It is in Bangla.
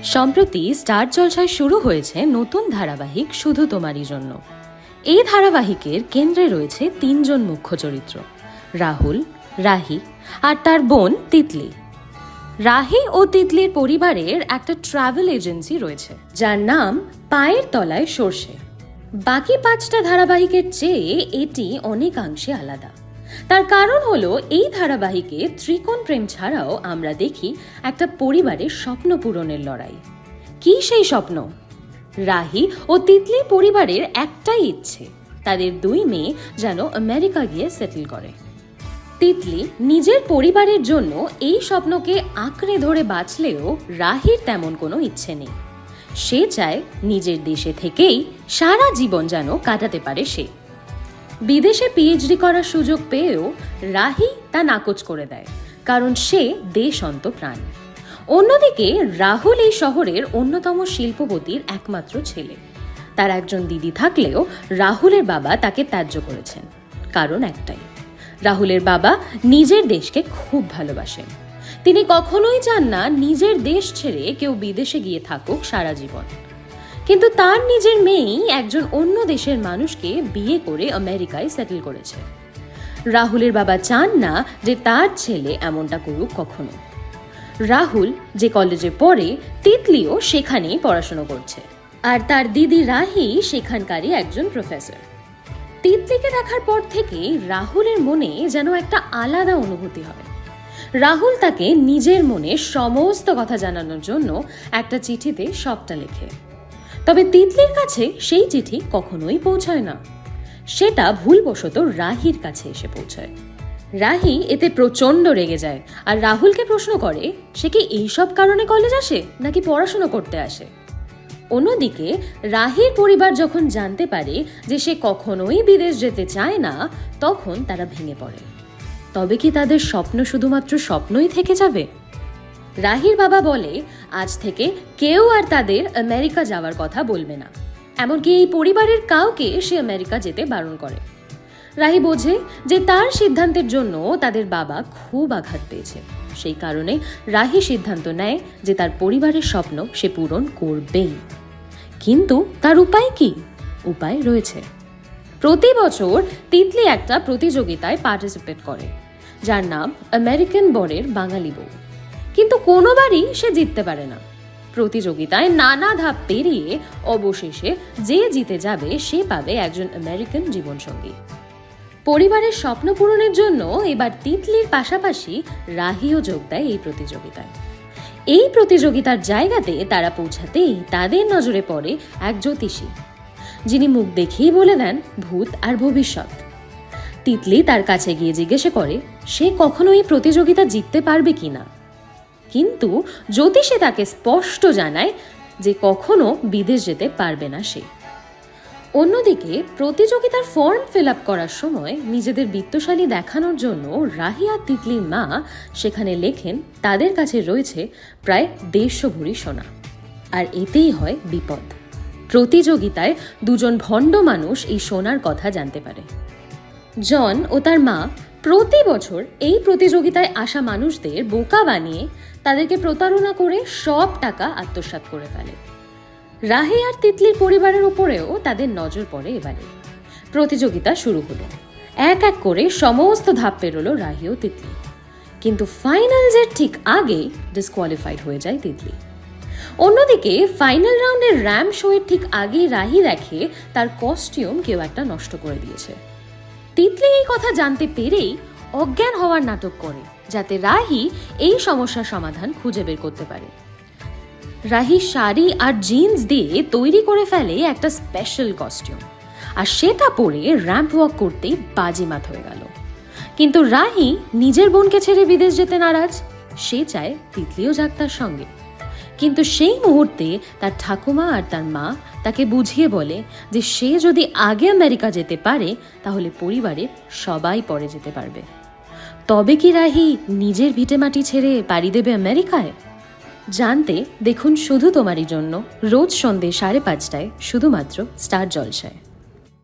সম্প্রতি স্টার জলসায় শুরু হয়েছে নতুন ধারাবাহিক শুধু তোমারই জন্য। এই ধারাবাহিকের কেন্দ্রে রয়েছে তিনজন মুখ্য চরিত্র, রাহুল, রাহি আর তার বোন তিতলি। রাহি ও তিতলির পরিবারের একটা ট্রাভেল এজেন্সি রয়েছে যার নাম পায়ের তলায় সর্ষে। বাকি 5টা ধারাবাহিকের চেয়ে এটি অনেকাংশে আলাদা। তার কারণ হলো এই ধারাবাহিকে ত্রিকোণ প্রেম ছাড়াও আমরা দেখি একটা পরিবারের স্বপ্ন পূরণের লড়াই। কি সেই স্বপ্ন? রাহি ও তিতলি পরিবারের একটাই ইচ্ছে, তাদের 2 মেয়ে যেন আমেরিকা গিয়ে সেটেল করে। তিতলি নিজের পরিবারের জন্য এই স্বপ্নকে আঁকড়ে ধরে বাঁচলেও রাহির তেমন কোনো ইচ্ছে নেই। সে চায় নিজের দেশে থেকেই সারা জীবন যেন কাটাতে পারে সে। বিদেশে পিএইচডি করার সুযোগ পেয়েও রাহি তা নাকচ করে দেয়, কারণ সে দেশ অন্তপ্রাণ। অন্যদিকে রাহুল এই শহরের অন্যতম শিল্পপতির একমাত্র ছেলে। তার একজন দিদি থাকলেও রাহুলের বাবা তাকে ত্যায্য করেছেন। কারণ একটাই, রাহুলের বাবা নিজের দেশকে খুব ভালোবাসেন। তিনি কখনোই চান না নিজের দেশ ছেড়ে কেউ বিদেশে গিয়ে থাকুক সারা জীবন। কিন্তু তার নিজের মেয়েই একজন অন্য দেশের মানুষকে বিয়ে করে আমেরিকায় সেটেল করেছে। রাহুলের বাবা চান না যে তার ছেলে এমনটা করুক কখনো। রাহুল যে কলেজে পড়ে, তিতলিও সেখানেই পড়াশোনা করছে, আর তার দিদি রাহি সেখানকারই একজন প্রফেসর। তিতলিকে দেখার পর থেকে রাহুলের মনে যেন একটা আলাদা অনুভূতি হয়। রাহুল তাকে নিজের মনে সমস্ত কথা জানানোর জন্য একটা চিঠিতে সবটা লেখে। তবে তিতলির কাছে সেই চিঠি কখনোই পৌঁছায় না। সেটা ভুলবশত রাহির কাছে এসে পৌঁছায়। রাহি এতে প্রচণ্ড রেগে যায় আর রাহুলকে প্রশ্ন করে সে কি এইসব কারণে কলেজ আসে নাকি পড়াশোনা করতে আসে। অন্যদিকে রাহির পরিবার যখন জানতে পারে যে সে কখনোই বিদেশ যেতে চায় না, তখন তারা ভেঙে পড়ে। তবে কি তাদের স্বপ্ন শুধুমাত্র স্বপ্নই থেকে যাবে? রাহির বাবা বলে আজ থেকে কেউ আর তাদের আমেরিকা যাওয়ার কথা বলবে না, এমনকি এই পরিবারের কাউকে সে আমেরিকা যেতে বারণ করে। রাহি বোঝে যে তার সিদ্ধান্তের জন্য তাদের বাবা খুব আঘাত পেয়েছে। সেই কারণে রাহি সিদ্ধান্ত নেয় যে তার পরিবারের স্বপ্ন সে পূরণ করবেই। কিন্তু তার উপায় কি? উপায় রয়েছে। প্রতি বছর তিতলি একটা প্রতিযোগিতায় পার্টিসিপেট করে যার নাম আমেরিকান বরের বাঙালি বউ। কিন্তু কোনোবারই সে জিততে পারে না। প্রতিযোগিতায় নানা ধাপ পেরিয়ে অবশেষে যে জিতে যাবে সে পাবে একজন আমেরিকান জীবনসঙ্গী। পরিবারের স্বপ্ন পূরণের জন্য এবার তিতলির পাশাপাশি রাহিও যোগ দেয় এই প্রতিযোগিতায়। এই প্রতিযোগিতার জায়গাতে তারা পৌঁছাতেই তাদের নজরে পড়ে এক জ্যোতিষী, যিনি মুখ দেখেই বলে দেন ভূত আর ভবিষ্যৎ। তিতলি তার কাছে গিয়ে জিজ্ঞেস করে সে কখনো এই প্রতিযোগিতা জিততে পারবে কিনা। কিন্তু জ্যোতিষী তাকে স্পষ্ট জানায় যে কখনো বিদেশ যেতে পারবে না সে। অন্যদিকে প্রতিযোগিতার ফর্ম ফিল আপ করার সময় নিজেদের বিত্তশালী দেখানোর জন্য রাহি আর তিতলির মা সেখানে লেখেন তাদের কাছে রয়েছে প্রায় 150 ভরি সোনা। আর এতেই হয় বিপদ। প্রতিযোগিতায় 2 জন ভণ্ড মানুষ এই সোনার কথা জানতে পারে। জন ও তার মা প্রতি বছর এই প্রতিযোগিতায় আসা মানুষদের বোকা বানিয়ে তাদেরকে প্রতারণা করে সব টাকা আত্মসাৎ করে ফেলে। রাহি আর তিতলির পরিবারের উপরেও তাদের নজর পড়ে। এবারে প্রতিযোগিতা শুরু হলো। এক এক করে সমস্ত ধাপ পেরোলো রাহি ও তিতলি। কিন্তু ফাইনালসের ঠিক আগেই ডিসকোয়ালিফাইড হয়ে যায় তিতলি। অন্যদিকে ফাইনাল রাউন্ডের র্যাম্প শো এর ঠিক আগেই রাহি দেখে তার কস্টিউম কেউ একটা নষ্ট করে দিয়েছে। তিতলি এই কথা জানতে পেরেই অজ্ঞান হওয়ার নাটক করে, যাতে রাহি এই সমস্যার সমাধান খুঁজে বের করতে পারে। রাহি শাড়ি আর জিন্স দিয়ে তৈরি করে ফেলে একটা স্পেশাল কস্টিউম, আর সেটা পরে র্যাম্প ওয়াক করতেই বাজিমাত হয়ে গেল। কিন্তু রাহি নিজের বোনকে ছেড়ে বিদেশ যেতে নারাজ। সে চায় তিতলিও যাক তার সঙ্গে। কিন্তু সেই মুহূর্তে তার ঠাকুমা আর তার মা তাকে বুঝিয়ে বলে যে সে যদি আগে আমেরিকা যেতে পারে তাহলে পরিবারের সবাই পরে যেতে পারবে। তবে কি রাহি নিজের ভিটেমাটি ছেড়ে পাড়ি দেবে আমেরিকায়? জানতে দেখুন শুধু তোমারই জন্য রোজ সন্ধ্যে 5:30টায় শুধুমাত্র স্টার জলসায়।